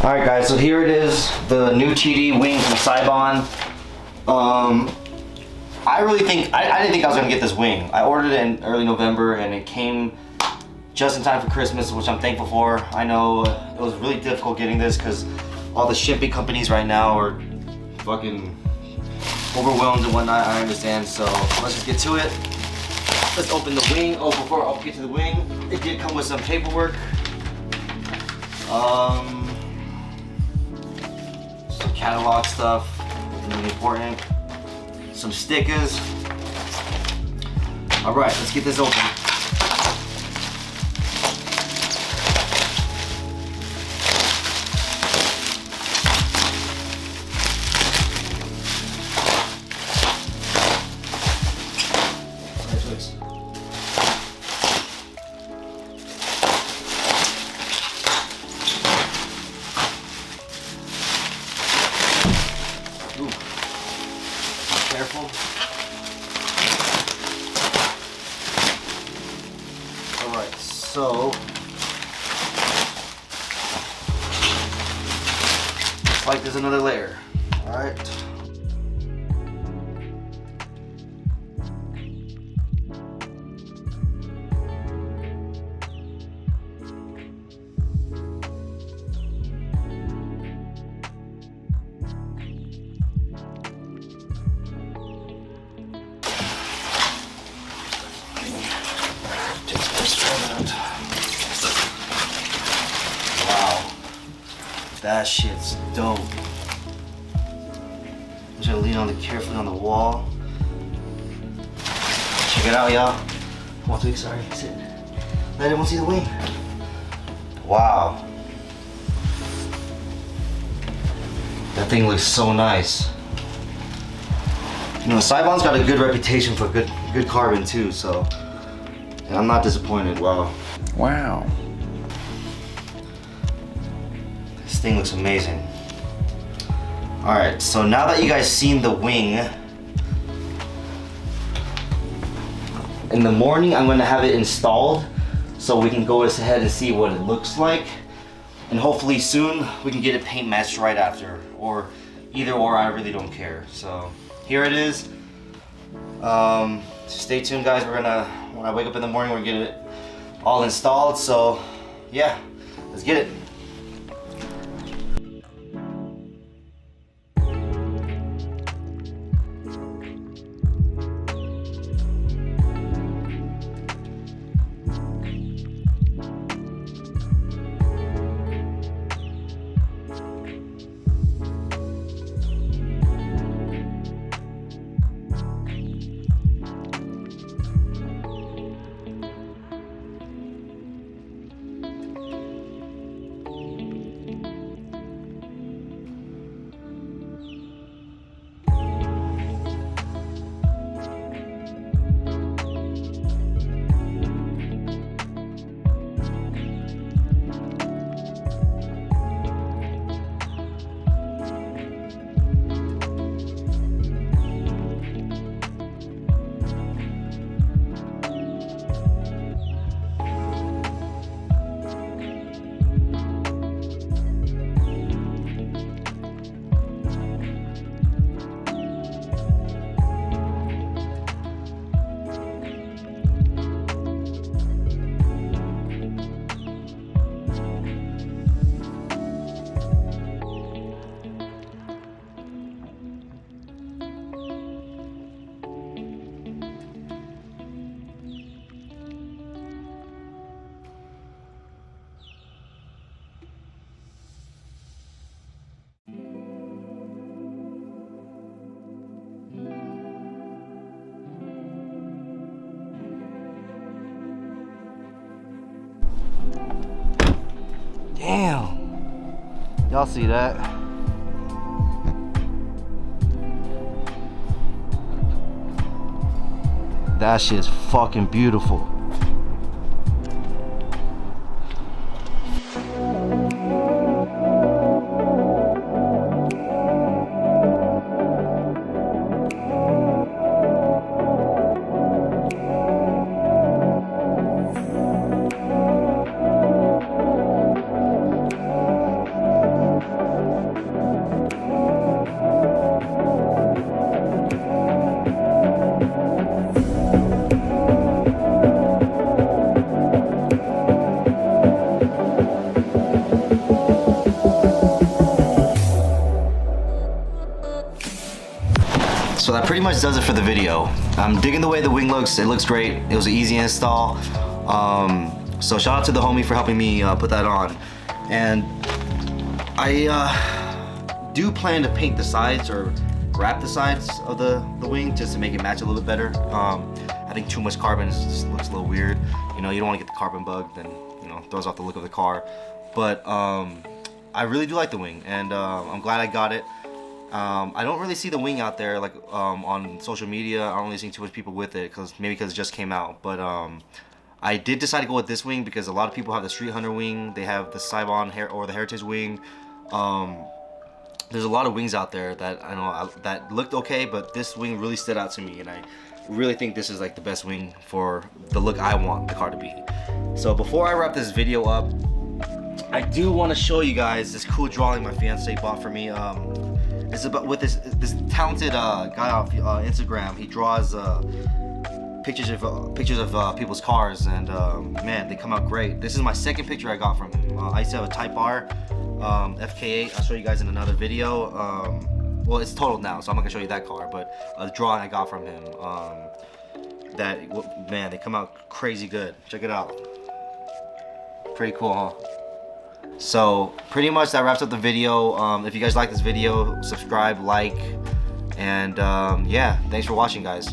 Alright guys, so here it is, the new TD wing from Seibon. I didn't think I was gonna get this wing. I ordered it in early November and it came just in time for Christmas, which I'm thankful for. I know it was really difficult getting this because all the shipping companies right now are fucking overwhelmed and whatnot, I understand. So let's just get to it. Let's open the wing. Oh, before I get to the wing, it did come with some paperwork. Some catalog stuff, really important. Some stickers. All right, let's get this open. Careful. Alright, so looks like there's another layer. Alright. Wow, that shit's dope. I'm just gonna lean on it carefully on the wall. Check it out, y'all. 1, 2, sorry, sit. Let everyone see the wing. Wow. That thing looks so nice. You know, Seibon's got a good reputation for good carbon too, so. And I'm not disappointed. Wow. Wow. This thing looks amazing. Alright, so now that you guys seen the wing, in the morning I'm going to have it installed so we can go ahead and see what it looks like. And hopefully soon we can get it paint matched right after. Or either or, I really don't care. So here it is. Stay tuned guys, when I wake up in the morning, we're gonna get it all installed. So yeah, let's get it. Damn. Y'all see that? That shit's fucking beautiful. that pretty much does it for the video. I'm digging the way the wing looks. It looks great. It was an easy install. So shout out to the homie for helping me put that on. And I do plan to paint the sides or wrap the sides of the wing just to make it match a little bit better. I think too much carbon just looks a little weird. You know, you don't want to get the carbon bug, then you know, throws off the look of the car. But I really do like the wing, and I'm glad I got it. I don't really see the wing out there like on social media. I don't really see too much people with it because it just came out. But I did decide to go with this wing because a lot of people have the Street Hunter wing. They have the Seibon or the Heritage wing. There's a lot of wings out there that I know that looked okay, but this wing really stood out to me, and I really think this is like the best wing for the look I want the car to be. So before I wrap this video up, I do want to show you guys this cool drawing my fiance bought for me. It's about with this talented guy off Instagram. He draws pictures of people's cars, and man, they come out great. This is my second picture I got from him. I used to have a Type R FK8. I'll show you guys in another video. Well, it's totaled now, so I'm not gonna show you that car, but a drawing I got from him. Man, they come out crazy good. Check it out. Pretty cool, huh? So pretty much that wraps up the video. If you guys like this video, subscribe, like, and yeah, thanks for watching, guys.